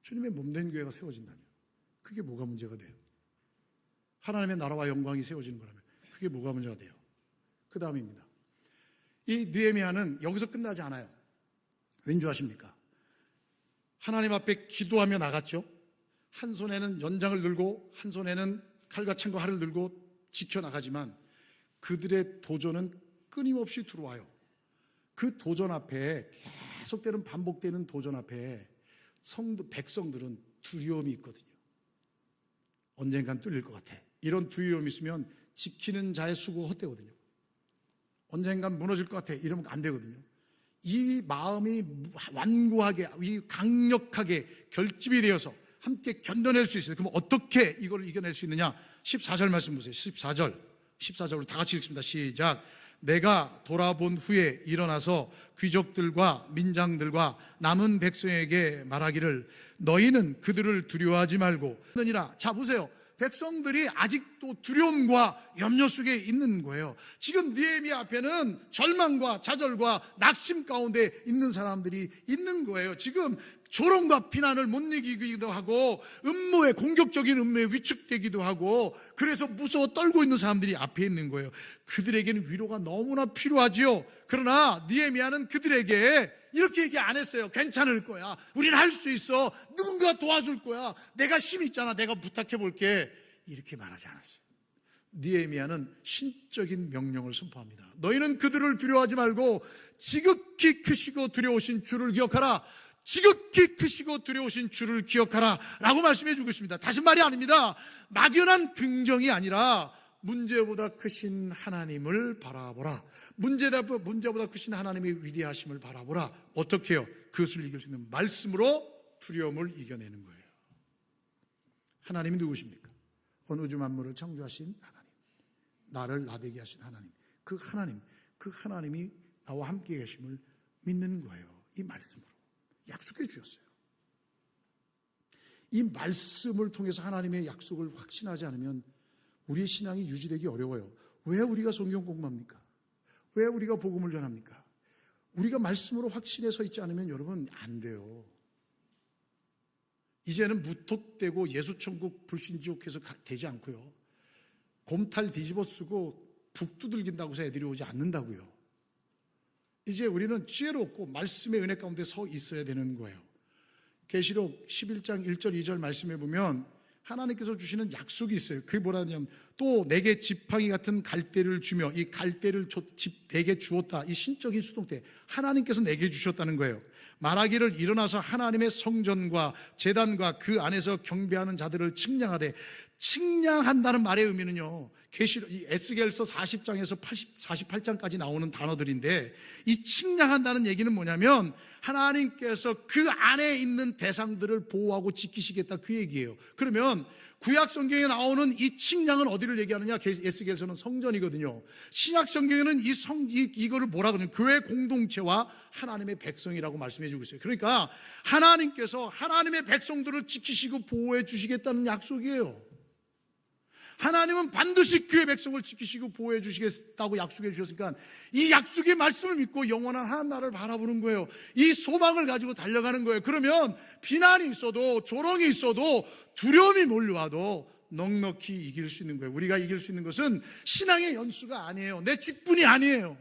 주님의 몸된 교회가 세워진다면 그게 뭐가 문제가 돼요? 하나님의 나라와 영광이 세워지는 거라면 그게 뭐가 문제가 돼요? 그 다음입니다. 이 느헤미야는 여기서 끝나지 않아요. 왠지 아십니까? 하나님 앞에 기도하며 나갔죠. 한 손에는 연장을 들고 한 손에는 칼과 창과 활을 들고 지켜나가지만 그들의 도전은 끊임없이 들어와요. 그 도전 앞에, 계속되는 반복되는 도전 앞에 백성들은 두려움이 있거든요. 언젠간 뚫릴 것 같아. 이런 두려움이 있으면 지키는 자의 수고 헛되거든요. 언젠간 무너질 것 같아. 이러면 안 되거든요. 이 마음이 완고하게, 이 강력하게 결집이 되어서 함께 견뎌낼 수 있어요. 그럼 어떻게 이걸 이겨낼 수 있느냐? 14절 말씀 보세요. 14절로 다 같이 읽습니다. 시작. 내가 돌아본 후에 일어나서 귀족들과 민장들과 남은 백성에게 말하기를 너희는 그들을 두려워하지 말고 하느니라. 자 보세요. 백성들이 아직도 두려움과 염려 속에 있는 거예요. 지금 느헤미야 앞에는 절망과 좌절과 낙심 가운데 있는 사람들이 있는 거예요. 지금 조롱과 비난을 못 이기기도 하고 공격적인 음모에 위축되기도 하고 그래서 무서워 떨고 있는 사람들이 앞에 있는 거예요. 그들에게는 위로가 너무나 필요하지요. 그러나 느헤미야는 그들에게 이렇게 얘기 안 했어요. 괜찮을 거야. 우리는 할 수 있어. 누군가 도와줄 거야. 내가 힘 있잖아. 내가 부탁해 볼게. 이렇게 말하지 않았어요. 느헤미야는 신적인 명령을 선포합니다. 너희는 그들을 두려워하지 말고 지극히 크시고 두려우신 주를 기억하라. 지극히 크시고 두려우신 주를 기억하라 라고 말씀해 주고 있습니다. 다시 말이 아닙니다. 막연한 긍정이 아니라 문제보다 크신 하나님을 바라보라. 문제보다 크신 하나님의 위대하심을 바라보라. 어떻게 해요? 그것을 이길 수 있는 말씀으로 두려움을 이겨내는 거예요. 하나님이 누구십니까? 온 우주 만물을 창조하신 하나님, 나를 나되게 하신 하나님, 그 하나님이 나와 함께 계심을 믿는 거예요. 이 말씀으로 약속해 주셨어요. 이 말씀을 통해서 하나님의 약속을 확신하지 않으면 우리의 신앙이 유지되기 어려워요. 왜 우리가 성경 공부합니까? 왜 우리가 복음을 전합니까? 우리가 말씀으로 확신에 서 있지 않으면 여러분 안 돼요. 이제는 무턱대고 예수천국 불신지옥해서 되지 않고요. 곰탈 뒤집어 쓰고 북 두들긴다고 해서 애들이 오지 않는다고요. 이제 우리는 지혜롭고 말씀의 은혜 가운데 서 있어야 되는 거예요. 계시록 11장 1절 2절 말씀해 보면 하나님께서 주시는 약속이 있어요. 그게 뭐라냐면 또 내게 지팡이 같은 갈대를 주며 이 갈대를 내게 주었다. 이 신적인 수동태 하나님께서 내게 주셨다는 거예요. 말하기를 일어나서 하나님의 성전과 제단과 그 안에서 경배하는 자들을 측량하되, 측량한다는 말의 의미는요, 이 에스겔서 40장에서 48장까지 나오는 단어들인데, 이 측량한다는 얘기는 뭐냐면 하나님께서 그 안에 있는 대상들을 보호하고 지키시겠다, 그 얘기예요. 그러면 구약 성경에 나오는 이 측량은 어디를 얘기하느냐? 에스겔서는 성전이거든요. 신약 성경에는 이거를 뭐라 그러냐? 교회 공동체와 하나님의 백성이라고 말씀해 주고 있어요. 그러니까 하나님께서 하나님의 백성들을 지키시고 보호해 주시겠다는 약속이에요. 하나님은 반드시 그의 백성을 지키시고 보호해 주시겠다고 약속해 주셨으니까 이 약속의 말씀을 믿고 영원한 하나님 나라를 바라보는 거예요. 이 소망을 가지고 달려가는 거예요. 그러면 비난이 있어도 조롱이 있어도 두려움이 몰려와도 넉넉히 이길 수 있는 거예요. 우리가 이길 수 있는 것은 신앙의 연수가 아니에요. 내 직분이 아니에요.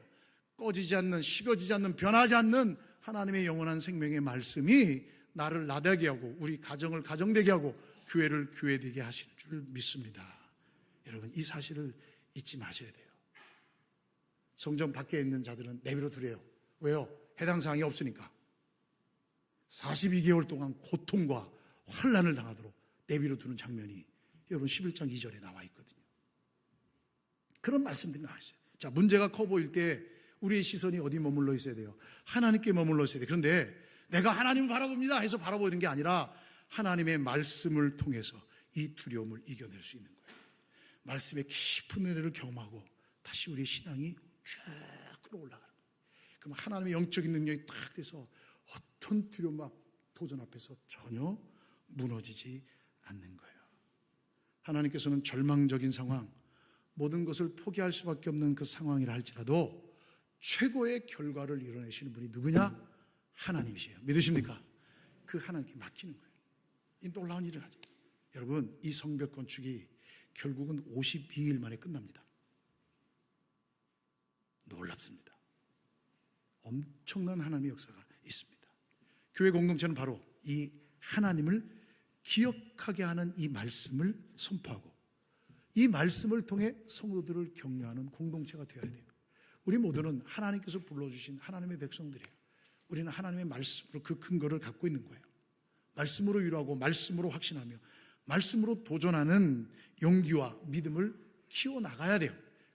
꺼지지 않는, 식어지지 않는, 변하지 않는 하나님의 영원한 생명의 말씀이 나를 나되게 하고 우리 가정을 가정되게 하고 교회를 교회되게 하시는 줄 믿습니다. 여러분, 이 사실을 잊지 마셔야 돼요. 성전 밖에 있는 자들은 내버려 두래요. 왜요? 해당 사항이 없으니까. 42개월 동안 고통과 환난을 당하도록 내버려 두는 장면이 여러분 11장 2절에 나와 있거든요. 그런 말씀들이 나와 있어요. 자, 문제가 커 보일 때 우리의 시선이 어디 머물러 있어야 돼요? 하나님께 머물러 있어야 돼요. 그런데 내가 하나님을 바라봅니다 해서 바라보는 게 아니라 하나님의 말씀을 통해서 이 두려움을 이겨낼 수 있는 거예요. 말씀의 깊은 은혜를 경험하고 다시 우리의 신앙이 쭉 끌어올라가는 거예요. 그럼 하나님의 영적인 능력이 딱 돼서 어떤 두려움과 도전 앞에서 전혀 무너지지 않는 거예요. 하나님께서는 절망적인 상황, 모든 것을 포기할 수밖에 없는 그 상황이라 할지라도 최고의 결과를 이뤄내시는 분이 누구냐? 하나님이세요. 믿으십니까? 그 하나님께 맡기는 거예요. 이 놀라운 일을 하죠. 여러분, 이 성벽 건축이 결국은 52일 만에 끝납니다. 놀랍습니다. 엄청난 하나님의 역사가 있습니다. 교회 공동체는 바로 이 하나님을 기억하게 하는 이 말씀을 선포하고 이 말씀을 통해 성도들을 격려하는 공동체가 되어야 돼요. 우리 모두는 하나님께서 불러주신 하나님의 백성들이에요. 우리는 하나님의 말씀으로 그 근거를 갖고 있는 거예요. 말씀으로 위로하고 말씀으로 확신하며 말씀으로 도전하는 용기와 믿음을 키워나가야 돼요.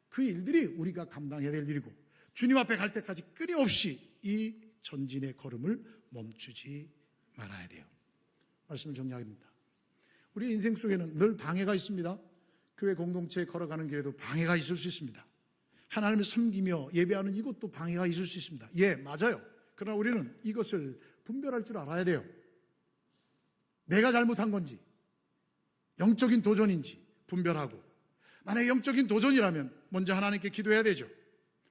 그 일들이 우리가 감당해야 될 일이고 주님 앞에 갈 때까지 끊임없이 이 전진의 걸음을 멈추지 말아야 돼요. 말씀을 정리합니다. 우리 인생 속에는 늘 방해가 있습니다. 교회 공동체에 걸어가는 길에도 방해가 있을 수 있습니다. 하나님을 섬기며 예배하는 이것도 방해가 있을 수 있습니다. 예, 맞아요. 그러나 우리는 이것을 분별할 줄 알아야 돼요. 내가 잘못한 건지 영적인 도전인지 분별하고, 만약에 영적인 도전이라면 먼저 하나님께 기도해야 되죠.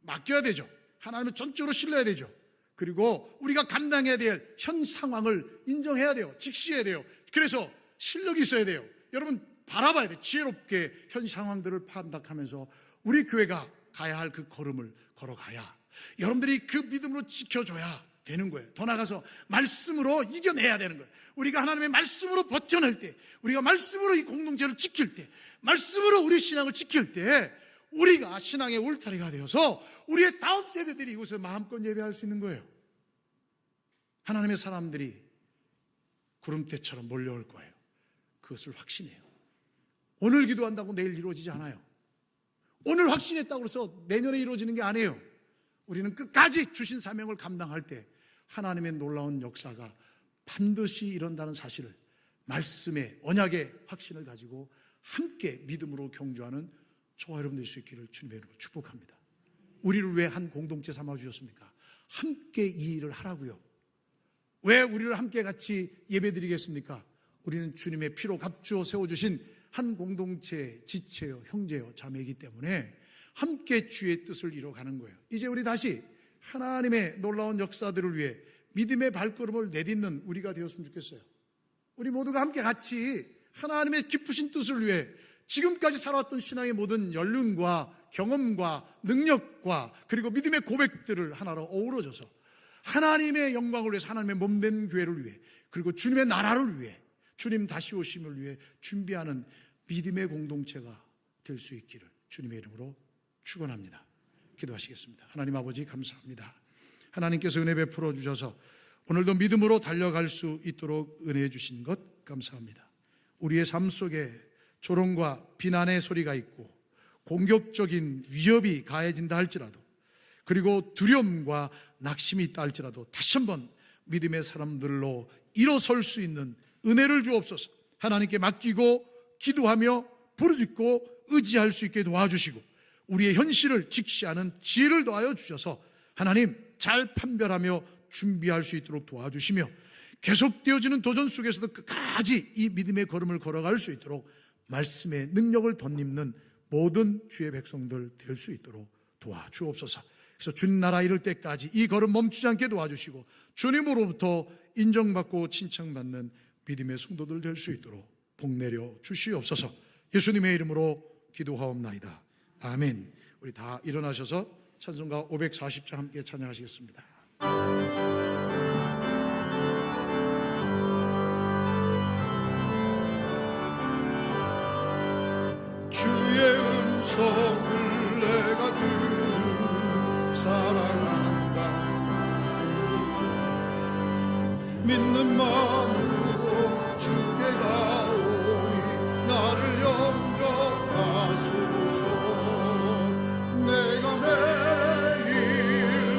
맡겨야 되죠. 하나님을 전적으로 신뢰해야 되죠. 그리고 우리가 감당해야 될 현 상황을 인정해야 돼요. 직시해야 돼요. 그래서 실력이 있어야 돼요. 여러분 바라봐야 돼요. 지혜롭게 현 상황들을 판단하면서 우리 교회가 가야 할 그 걸음을 걸어가야 여러분들이 그 믿음으로 지켜줘야 되는 거예요. 더 나아가서 말씀으로 이겨내야 되는 거예요. 우리가 하나님의 말씀으로 버텨낼 때, 우리가 말씀으로 이 공동체를 지킬 때, 말씀으로 우리 신앙을 지킬 때 우리가 신앙의 울타리가 되어서 우리의 다음 세대들이 이곳에 마음껏 예배할 수 있는 거예요. 하나님의 사람들이 구름대처럼 몰려올 거예요. 그것을 확신해요. 오늘 기도한다고 내일 이루어지지 않아요. 오늘 확신했다고 해서 내년에 이루어지는 게 아니에요. 우리는 끝까지 주신 사명을 감당할 때 하나님의 놀라운 역사가 반드시 이룬다는 사실을, 말씀의 언약의 확신을 가지고 함께 믿음으로 경주하는 저와 여러분 될 수 있기를 주님의 이름으로 축복합니다. 우리를 왜 한 공동체 삼아주셨습니까? 함께 이 일을 하라고요. 왜 우리를 함께 같이 예배드리겠습니까? 우리는 주님의 피로 값주어 세워주신 한 공동체의 지체요, 형제요, 자매이기 때문에 함께 주의 뜻을 이뤄가는 거예요. 이제 우리 다시 하나님의 놀라운 역사들을 위해 믿음의 발걸음을 내딛는 우리가 되었으면 좋겠어요. 우리 모두가 함께 같이 하나님의 깊으신 뜻을 위해 지금까지 살아왔던 신앙의 모든 연륜과 경험과 능력과 그리고 믿음의 고백들을 하나로 어우러져서 하나님의 영광을 위해서, 하나님의 몸된 교회를 위해, 그리고 주님의 나라를 위해, 주님 다시 오심을 위해 준비하는 믿음의 공동체가 될 수 있기를 주님의 이름으로 축원합니다. 기도하시겠습니다. 하나님 아버지 감사합니다. 하나님께서 은혜 베풀어 주셔서 오늘도 믿음으로 달려갈 수 있도록 은혜 주신 것 감사합니다. 우리의 삶 속에 조롱과 비난의 소리가 있고 공격적인 위협이 가해진다 할지라도, 그리고 두려움과 낙심이 있다 할지라도 다시 한번 믿음의 사람들로 일어설 수 있는 은혜를 주옵소서. 하나님께 맡기고 기도하며 부르짖고 의지할 수 있게 도와주시고 우리의 현실을 직시하는 지혜를 더하여 주셔서 하나님 잘 판별하며 준비할 수 있도록 도와주시며 계속되어지는 도전 속에서도 끝까지 이 믿음의 걸음을 걸어갈 수 있도록 말씀의 능력을 덧입는 모든 주의 백성들 될 수 있도록 도와주옵소서. 그래서 주님 나라 이룰 때까지 이 걸음 멈추지 않게 도와주시고 주님으로부터 인정받고 칭찬받는 믿음의 성도들 될 수 있도록 복 내려 주시옵소서. 예수님의 이름으로 기도하옵나이다. 아멘. 우리 다 일어나셔서 찬송가 540장 함께 찬양하시겠습니다. 주의 음성을 내가 들으니 사랑한다. 믿는 마음으로 주께 가오니 나를 영접하소서. 내가 매일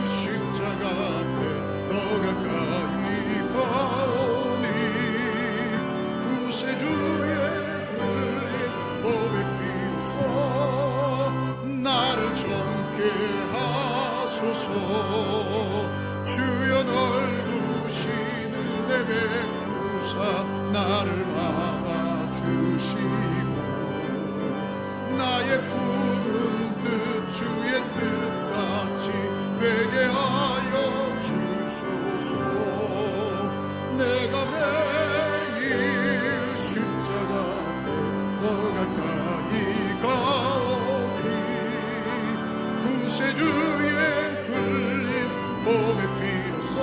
십자가 앞에 더 가까이 가오니 구세주의 흘린 보배 비로소 나를 정케 하소서. 주여 넓으신 은혜 베푸사 나를 받아주시고 나의 품 주의 뜻같이 되게 하여 주소서. 내가 매일 십자가 앞에 더 가까이 가오니 구세주의 흘린 몸의 피로써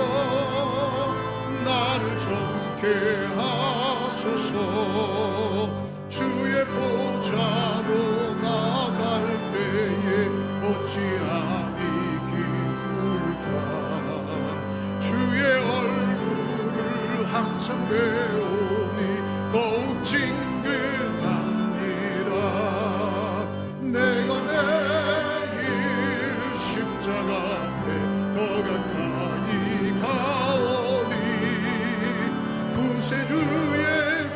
나를 정케 하소서. 주의 보좌로 나갈 때에 어찌하니 기쁠까. 주의 얼굴을 항상 배우니 더욱 진급합니다. 내가 매일 십자가 앞에 더 가까이 가오니 구세주의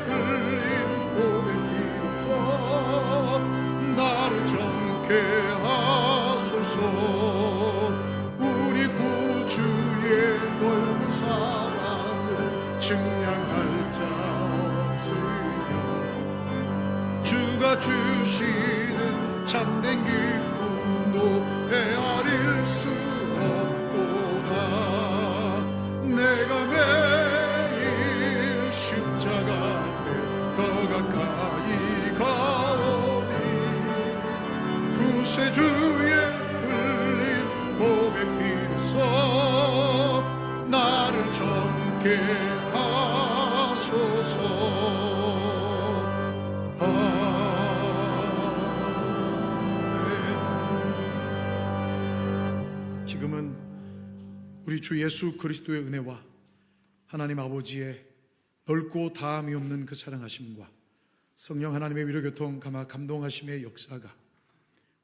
흘린 몸의 피로써 나를 정케 하소서. 우리 구주의 넓은 사랑을 증량할 자 없으며 주가 주시는 참된 기쁨도 헤아릴 수 없도다. 내가 매일 십자가 앞에 더 가까이 가오니 구세주의 흘린 몸의 피로써 나를 정케 하소서. 아멘. 지금은 우리 주 예수 그리스도의 은혜와 하나님 아버지의 넓고 다함이 없는 그 사랑하심과 성령 하나님의 위로교통 감동하심의 역사가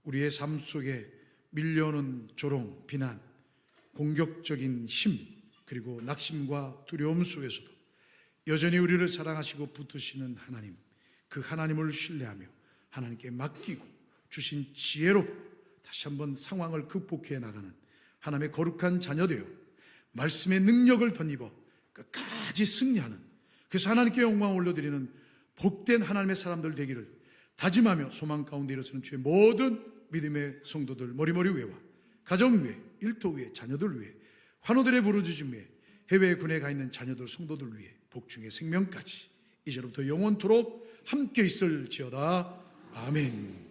우리의 삶 속에 밀려오는 조롱, 비난, 공격적인 힘, 그리고 낙심과 두려움 속에서도 여전히 우리를 사랑하시고 붙드시는 하나님, 그 하나님을 신뢰하며 하나님께 맡기고 주신 지혜로 다시 한번 상황을 극복해 나가는 하나님의 거룩한 자녀 되어 말씀의 능력을 덧입어 끝까지 승리하는, 그래서 하나님께 영광을 올려드리는 복된 하나님의 사람들 되기를 다짐하며 소망 가운데 일어서는 주의 모든 믿음의 성도들 머리머리 위에와 가정 위에, 일터 위에, 자녀들 위에, 환우들의 부르짖음 위에, 해외 군에 가 있는 자녀들 성도들 위에 복중의 생명까지 이제로부터 영원토록 함께 있을지어다. 아멘.